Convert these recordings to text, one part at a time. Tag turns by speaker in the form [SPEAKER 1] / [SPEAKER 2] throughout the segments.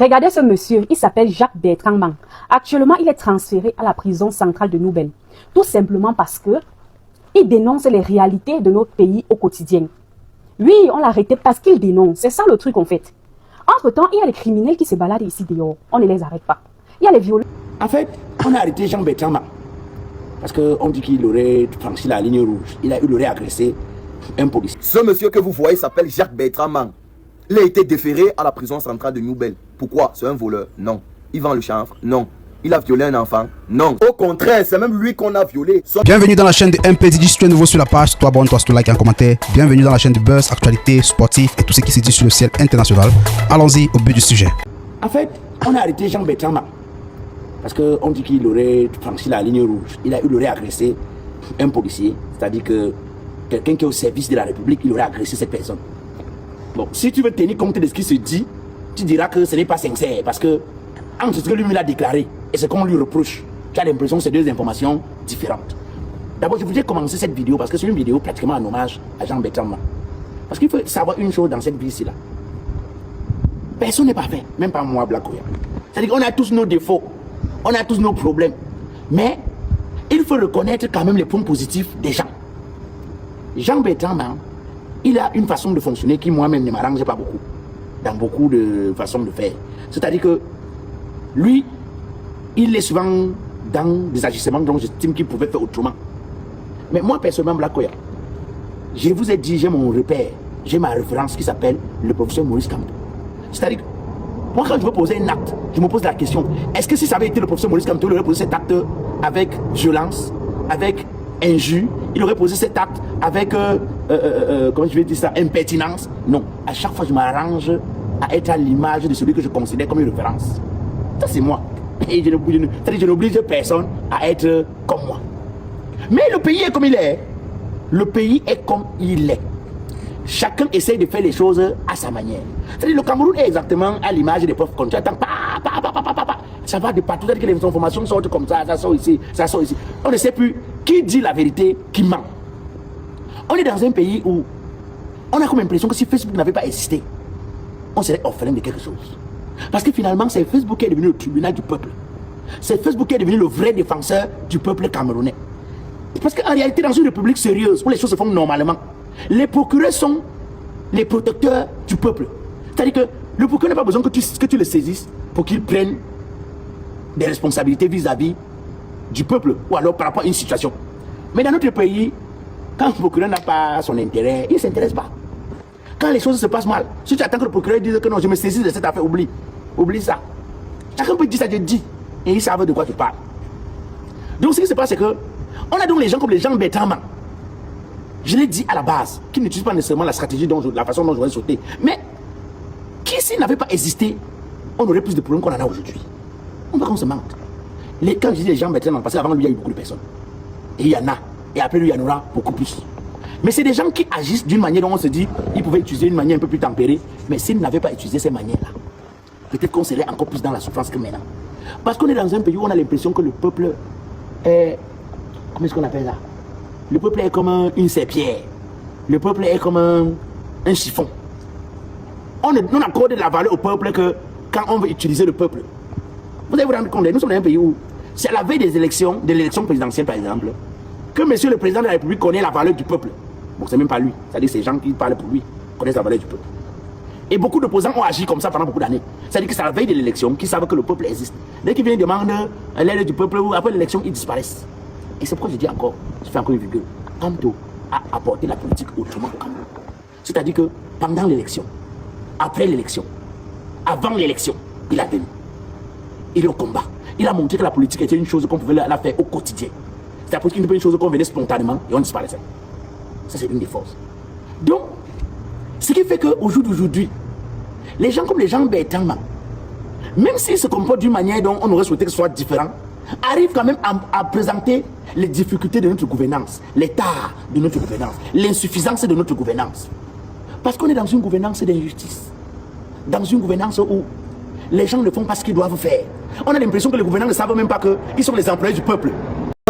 [SPEAKER 1] Regardez ce monsieur, il s'appelle Jacques-Bertrand Mang. Actuellement, il est transféré à la prison centrale de Nouvelle. Tout simplement parce que il dénonce les réalités de notre pays au quotidien. Oui, on l'a arrêté parce qu'il dénonce. C'est ça le truc en fait. Entre-temps, il y a les criminels qui se baladent ici dehors. On ne les arrête pas. Il y a les violents.
[SPEAKER 2] En fait, on a arrêté Jean-Bertrand Mang. Parce qu'on dit qu'il aurait franchi la ligne rouge. Il aurait agressé un policier.
[SPEAKER 3] Ce monsieur que vous voyez s'appelle Jacques-Bertrand Mang. Il a été déféré à la prison centrale de Nouvelle. Pourquoi? C'est un voleur? Non. Il vend le chanvre? Non. Il a violé un enfant? Non. Au contraire, c'est même lui qu'on a violé.
[SPEAKER 4] Bienvenue dans la chaîne de MPDJ. Si tu es nouveau sur la page, toi abonne-toi, like et un commentaire. Bienvenue dans la chaîne de buzz, actualité, sportif et tout ce qui se dit sur le ciel international. Allons-y au but du sujet.
[SPEAKER 2] En fait, on a arrêté Jean-Bertrand Mang. Parce qu'on dit qu'il aurait franchi la ligne rouge. Il aurait agressé un policier. C'est-à-dire que quelqu'un qui est au service de la République, il aurait agressé cette personne. Bon, si tu veux tenir compte de ce qui se dit, tu diras que ce n'est pas sincère. Parce que, entre ce que lui a déclaré et ce qu'on lui reproche, tu as l'impression que c'est deux informations différentes. D'abord, je voudrais commencer cette vidéo parce que c'est une vidéo pratiquement en hommage à Jean-Bertrand Mang. Parce qu'il faut savoir une chose dans cette vie-ci-là. Personne n'est parfait, même pas moi, Black Oya. C'est-à-dire qu'on a tous nos défauts, on a tous nos problèmes. Mais il faut reconnaître quand même les points positifs des gens. Jean-Bertrand Mang, il a une façon de fonctionner qui moi-même ne m'arrange pas beaucoup. Dans beaucoup de façons de faire. C'est-à-dire que lui, il est souvent dans des agissements dont j'estime qu'il pouvait faire autrement. Mais moi, personnellement, Black Oya, je vous ai dit, j'ai mon repère, j'ai ma référence qui s'appelle le professeur Maurice Kamto. C'est-à-dire que moi, quand je veux poser un acte, je me pose la question, est-ce que si ça avait été le professeur Maurice Kamto, il aurait posé cet acte avec violence, avec injure, il aurait posé cet acte avec, comment je vais dire ça, impertinence? Non, à chaque fois je m'arrange à être à l'image de celui que je considère comme une référence. Ça c'est moi. Et je n'oblige personne à être comme moi. Mais le pays est comme il est. Le pays est comme il est. Chacun essaye de faire les choses à sa manière. C'est-à-dire le Cameroun est exactement à l'image des profs quand tu attends, ça va de partout, c'est-à-dire que les informations sortent comme ça sort ici, ça sort ici. On ne sait plus qui dit la vérité, qui ment. On est dans un pays où on a comme l'impression que si Facebook n'avait pas existé, on serait orphelin de quelque chose. Parce que finalement, c'est Facebook qui est devenu le tribunal du peuple. C'est Facebook qui est devenu le vrai défenseur du peuple camerounais. Parce qu'en réalité, dans une république sérieuse, où les choses se font normalement, les procureurs sont les protecteurs du peuple. C'est-à-dire que le procureur n'a pas besoin que tu le saisisses pour qu'il prenne des responsabilités vis-à-vis du peuple ou alors par rapport à une situation. Mais dans notre pays, quand le procureur n'a pas son intérêt, il ne s'intéresse pas. Quand les choses se passent mal, si tu attends que le procureur dise que non, je me saisis de cette affaire, oublie ça. Chacun peut dire ça, je dis, et ils savent de quoi tu parles. Donc ce qui se passe, c'est que on a donc les gens comme les Jean-Bertrand Mang. Je l'ai dit à la base, qui n'utilisent pas nécessairement la stratégie, la façon dont j'aurais sauté. Mais qui s'il n'avait pas existé, on aurait plus de problèmes qu'on en a aujourd'hui. On va qu'on se mente. Quand je dis les Jean-Bertrand Mang, parce qu'avant lui, il y a eu beaucoup de personnes. Et il y en a. Et après lui, il y en aura beaucoup plus. Mais c'est des gens qui agissent d'une manière dont on se dit ils pouvaient utiliser une manière un peu plus tempérée. Mais s'ils n'avaient pas utilisé ces manières-là, peut-être qu'on serait encore plus dans la souffrance que maintenant. Parce qu'on est dans un pays où on a l'impression que le peuple est... Comment est-ce qu'on appelle ça? Le peuple est comme une serpillère. Le peuple est comme un chiffon. On accorde la valeur au peuple que quand on veut utiliser le peuple. Vous allez vous rendre compte, nous sommes dans un pays où c'est à la veille de l'élection présidentielle par exemple, que monsieur le président de la République connaît la valeur du peuple. Bon, c'est même pas lui, c'est-à-dire ces gens qui parlent pour lui connaissent la valeur du peuple. Et beaucoup d'opposants ont agi comme ça pendant beaucoup d'années. C'est-à-dire que c'est à la veille de l'élection qu'ils savent que le peuple existe. Dès qu'ils viennent demander l'aide du peuple, après l'élection, ils disparaissent. Et c'est pourquoi je dis encore, je fais encore une virgule, Kamto a apporté la politique autrement au Cameroun. C'est-à-dire que pendant l'élection, après l'élection, avant l'élection, il a tenu. Il est au combat. Il a montré que la politique était une chose qu'on pouvait la faire au quotidien. C'est la politique n'était pas une chose qu'on venait spontanément et on disparaissait. Ça, c'est une des forces. Donc, ce qui fait qu'au jour d'aujourd'hui, les gens comme les Jean-Bertrand Mang, même s'ils se comportent d'une manière dont on aurait souhaité que ce soit différent, arrivent quand même à présenter les difficultés de notre gouvernance, l'état de notre gouvernance, l'insuffisance de notre gouvernance. Parce qu'on est dans une gouvernance d'injustice. Dans une gouvernance où les gens ne font pas ce qu'ils doivent faire. On a l'impression que les gouvernants ne savent même pas qu'ils sont les employés du peuple.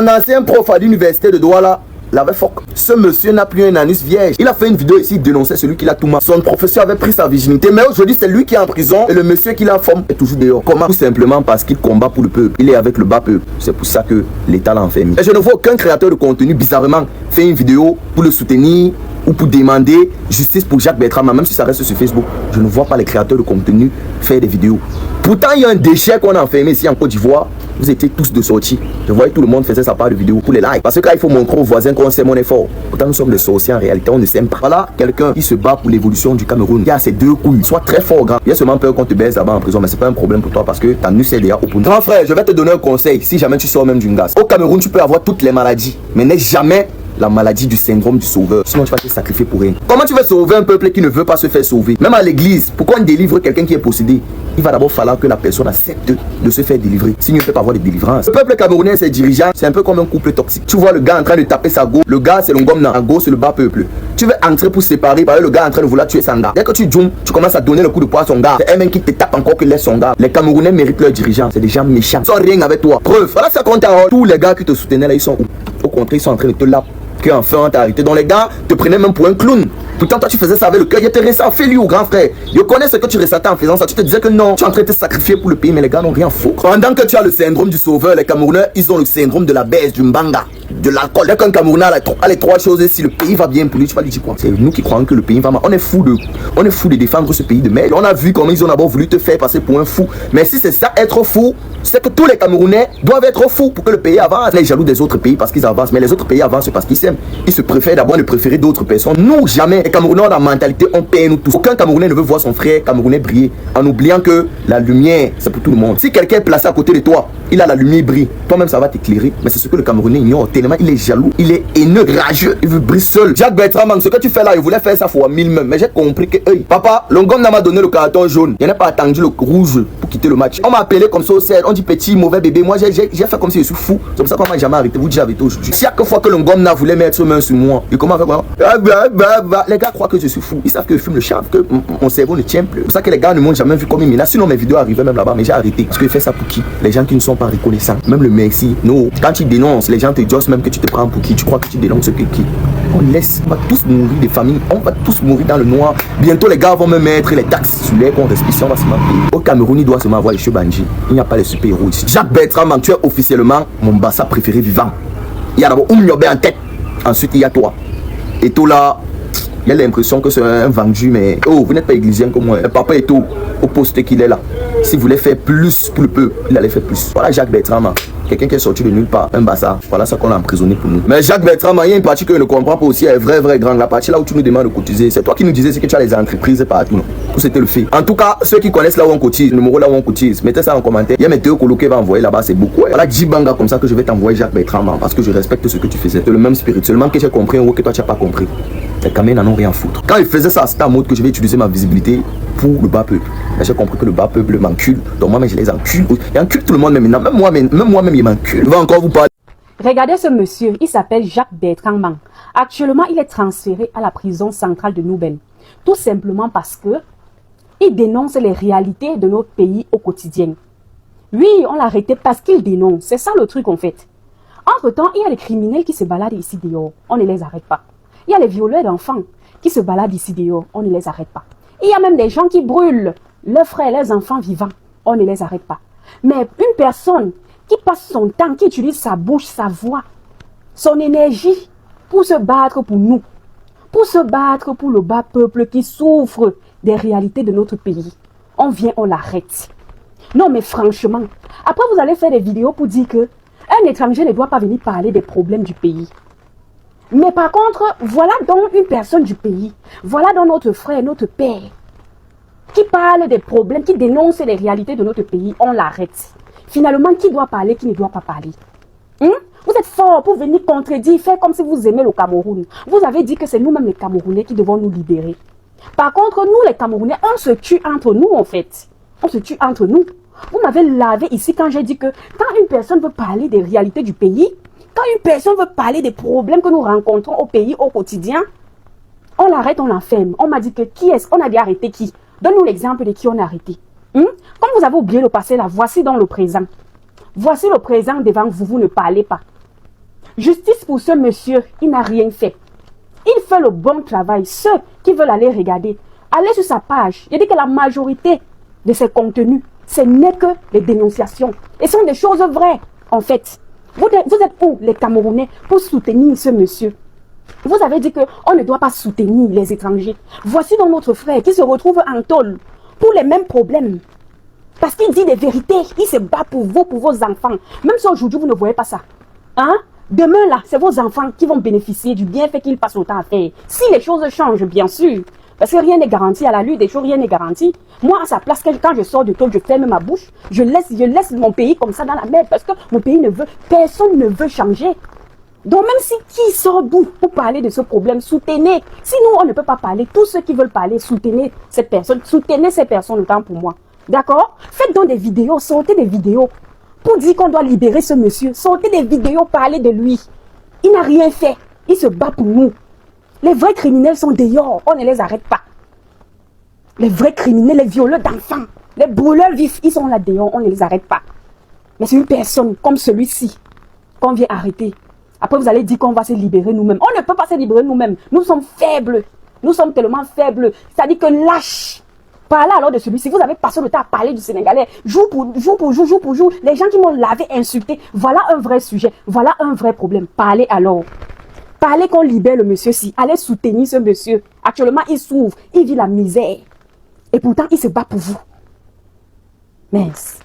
[SPEAKER 3] Mon ancien prof à l'université de Douala l'avait fuck. Ce monsieur n'a plus un anus vierge. Il a fait une vidéo ici, il dénonçait celui qui l'a tout mal. Son professeur avait pris sa virginité, mais aujourd'hui c'est lui qui est en prison et le monsieur qui l'a forme est toujours dehors. Comment? Tout simplement parce qu'il combat pour le peuple. Il est avec le bas peuple. C'est pour ça que l'État l'a enfermé. Et je ne vois aucun créateur de contenu bizarrement faire une vidéo pour le soutenir ou pour demander justice pour Jacques Bertrand, même si ça reste sur Facebook. Je ne vois pas les créateurs de contenu faire des vidéos. Pourtant, il y a un déchet qu'on a enfermé ici en Côte d'Ivoire. Vous étiez tous de sortie. Je voyais tout le monde faisait sa part de vidéo pour les likes. Parce que là, il faut montrer aux voisins qu'on sait mon effort. Pourtant, nous sommes des sorciers en réalité, on ne s'aime pas. Voilà quelqu'un qui se bat pour l'évolution du Cameroun. Il y a ces deux couilles. Sois très fort, grand. Il y a seulement peur qu'on te baise là-bas en prison, mais c'est pas un problème pour toi parce que ta nuit est déjà au point. Grand frère, je vais te donner un conseil si jamais tu sors même d'une gasse. Au Cameroun, tu peux avoir toutes les maladies, mais n'aie jamais la maladie du syndrome du sauveur. Sinon, tu vas te sacrifier pour rien. Comment tu veux sauver un peuple qui ne veut pas se faire sauver? Même à l'église, pourquoi on délivre quelqu'un qui est possédé? Il va d'abord falloir que la personne accepte de se faire délivrer. Sinon, il ne peut pas avoir de délivrance. Le peuple camerounais et ses dirigeants, c'est un peu comme un couple toxique. Tu vois le gars en train de taper sa go. Le gars, c'est le ngomna. La go, c'est le bas peuple. Tu veux entrer pour séparer, par le gars en train de vouloir tuer son gars. Dès que tu joues, tu commences à donner le coup de poing à son gars. C'est un mec qui te tape encore que laisse son gars. Les Camerounais méritent leurs dirigeants. C'est des gens méchants. Ils sont rien avec toi. Preuve. Voilà ça compte. Tous les gars qui te soutenaient là, ils sont où? Au contraire, ils sont en train de te laper. Que enfin t'as arrêté. Donc les gars te prenaient même pour un clown. Pourtant toi tu faisais ça avec le cœur. Il te restait fais lui au grand frère. Je connais ce que tu ressentais en faisant ça. Tu te disais que non, tu es en train de te sacrifier pour le pays, mais les gars n'ont rien faux. Pendant que tu as le syndrome du sauveur, les Camerounais ils ont le syndrome de la baisse, du mbanga, de l'alcool. Dès qu'un Camerounais a les trois choses, si le pays va bien pour lui, tu vas lui dire quoi? C'est nous qui croyons que le pays va mal. On est fou de défendre ce pays de merde. On a vu comment ils ont d'abord voulu te faire passer pour un fou. Mais si c'est ça être fou, c'est que tous les Camerounais doivent être fous pour que le pays avance. Les jaloux des autres pays parce qu'ils avancent, mais les autres pays avancent parce qu'ils s'aiment. Ils se préfèrent d'abord de préférer d'autres personnes. Nous, jamais. Les Camerounais ont la mentalité, on paie nous tous. Aucun Camerounais ne veut voir son frère Camerounais briller en oubliant que la lumière, c'est pour tout le monde. Si quelqu'un est placé à côté de toi, il a la lumière brille. Toi-même, ça va t'éclairer. Mais c'est ce que le Camerounais ignore. Tellement il est jaloux, il est haineux, rageux, il veut briller seul. Jacques Bertrand, ce que tu fais là, il voulait faire ça fois 1000 même. Mais j'ai compris que, hey, papa, l'Ongom m'a donné le carton jaune. Il n'a pas attendu le rouge pour quitter le match. On m'a appelé comme ça au CED. On dit petit, mauvais bébé. Moi, j'ai fait comme si je suis fou. C'est pour ça qu'on m'a jamais arrêté. Vous dites avec aujourd'hui. Chaque fois que l'Ongom voulait mettre main sur moi, il commence à faire quoi? Les gars croient que je suis fou. Ils savent que je fume le chanvre, que mon cerveau ne tient plus. C'est pour ça que les gars ne m'ont jamais vu comme il. Sinon, mes vidéos arrivaient même là-bas, mais j'ai arrêté. Parce que je fais ça pour qui? Les gens qui ne sont pas reconnaissants. Même le merci. Non. Quand tu dénonces, les gens te disent même que tu te prends pour qui? Tu crois que tu dénonces ce qui? On laisse. On va tous mourir des familles. On va tous mourir dans le noir. Bientôt, les gars vont me mettre les taxes sur l'air qu'on respire. On va se payer. Au Cameroun, il doit seulement avoir les cheveux bandits. Il n'y a pas les super-héros ici. Jacques Bertrand, tu es officiellement mon bassa préféré vivant. Il y a d'abord Oumniobé en tête. Ensuite, il y a toi. Et tout là, il y a l'impression que c'est un vendu, mais oh, vous n'êtes pas églisien comme moi. Papa est au poste qu'il est là. S'il voulait faire plus pour le peuple, il allait faire plus. Voilà Jacques Bertrand, quelqu'un qui est sorti de nulle part, un bazar. Voilà ça qu'on a emprisonné pour nous. Mais Jacques Bertrand, il y a une partie que je ne comprends pas aussi, elle est vrai grand. La partie là où tu nous demandes de cotiser, c'est toi qui nous disais c'est que tu as les entreprises partout. Non? Tout c'était le fait. En tout cas, ceux qui connaissent là où on cotise, le numéro là où on cotise, mettez ça en commentaire. Il y a mes deux colocs qui vont envoyer là-bas, c'est beaucoup. Voilà 10 bangas comme ça que je vais t'envoyer Jacques Bertrand, parce que je respecte ce que tu faisais. C'est le même spirit, seulement que j'ai compris ou que toi tu n'as pas compris. Les Camerounais n'en ont rien à foutre. Quand il faisait ça, c'était en mode que je vais utiliser ma visibilité pour le bas peuple. J'ai compris que le bas peuple m'encule. Donc moi-même, je les encule. Il encule tout le monde maintenant. Même moi-même, il m'encule. Je vais encore vous parler.
[SPEAKER 1] Regardez ce monsieur, il s'appelle Jacques Bertrand Mang. Actuellement, il est transféré à la prison centrale de Noubel. Tout simplement parce que il dénonce les réalités de notre pays au quotidien. Oui, on l'a arrêté parce qu'il dénonce. C'est ça le truc en fait. Entre-temps, il y a les criminels qui se baladent ici dehors. On ne les arrête pas. Il y a les violeurs d'enfants qui se baladent ici dehors. On ne les arrête pas. Il y a même des gens qui brûlent leurs frères, leurs enfants vivants. On ne les arrête pas. Mais une personne qui passe son temps, qui utilise sa bouche, sa voix, son énergie pour se battre pour nous, pour se battre pour le bas peuple qui souffre des réalités de notre pays, on vient, on l'arrête. Non mais franchement, après vous allez faire des vidéos pour dire que un étranger ne doit pas venir parler des problèmes du pays. Mais par contre, voilà donc une personne du pays, voilà donc notre frère, notre père, qui parle des problèmes, qui dénonce les réalités de notre pays, on l'arrête. Finalement, qui doit parler, qui ne doit pas parler? Vous êtes fort pour venir contredire, faire comme si vous aimez le Cameroun. Vous avez dit que c'est nous-mêmes les Camerounais qui devons nous libérer. Par contre, nous les Camerounais, on se tue entre nous en fait. On se tue entre nous. Vous m'avez lavé ici quand j'ai dit que quand une personne veut parler des réalités du pays, quand une personne veut parler des problèmes que nous rencontrons au pays, au quotidien, on l'arrête, on l'enferme. On m'a dit que qui est-ce? On a dit arrêter qui? Donne-nous l'exemple de qui on a arrêté. Comme vous avez oublié le passé là, voici donc le présent. Voici le présent devant vous, vous ne parlez pas. Justice pour ce monsieur, il n'a rien fait. Il fait le bon travail. Ceux qui veulent aller regarder, allez sur sa page. Il dit que la majorité de ses contenus, ce n'est que les dénonciations. Et ce sont des choses vraies, en fait. Vous êtes où, les Camerounais, pour soutenir ce monsieur? Vous avez dit qu'on ne doit pas soutenir les étrangers. Voici donc notre frère qui se retrouve en tôle pour les mêmes problèmes. Parce qu'il dit des vérités. Il se bat pour vous, pour vos enfants. Même si aujourd'hui vous ne voyez pas ça. Hein? Demain là, c'est vos enfants qui vont bénéficier du bienfait qu'il passe autant à faire. Si les choses changent, bien sûr. Parce que rien n'est garanti à la lutte des choses, rien n'est garanti. Moi, à sa place, quand je sors de tôle, je ferme ma bouche. Je laisse mon pays comme ça dans la merde. Parce que mon pays ne veut, personne ne veut changer. Donc même si qui sort d'où pour parler de ce problème, soutenez. Si nous, on ne peut pas parler, tous ceux qui veulent parler, soutenez cette personne. Soutenez ces personnes autant pour moi. D'accord? Faites donc des vidéos, sortez des vidéos. Pour dire qu'on doit libérer ce monsieur, sortez des vidéos, parlez de lui. Il n'a rien fait. Il se bat pour nous. Les vrais criminels sont dehors, on ne les arrête pas. Les vrais criminels, les violeurs d'enfants, les brûleurs vifs, ils sont là dehors, on ne les arrête pas. Mais c'est une personne comme celui-ci qu'on vient arrêter. Après, vous allez dire qu'on va se libérer nous-mêmes. On ne peut pas se libérer nous-mêmes. Nous sommes faibles. Nous sommes tellement faibles. C'est-à-dire que lâche. Parlez alors de celui-ci. Vous avez passé le temps à parler du Sénégalais. Jour pour jour. Les gens qui m'ont lavé, insulté. Voilà un vrai sujet. Voilà un vrai problème. Parlez alors. Parlez qu'on libère le monsieur-ci. Allez soutenir ce monsieur. Actuellement, il souffre. Il vit la misère. Et pourtant, il se bat pour vous. Mince.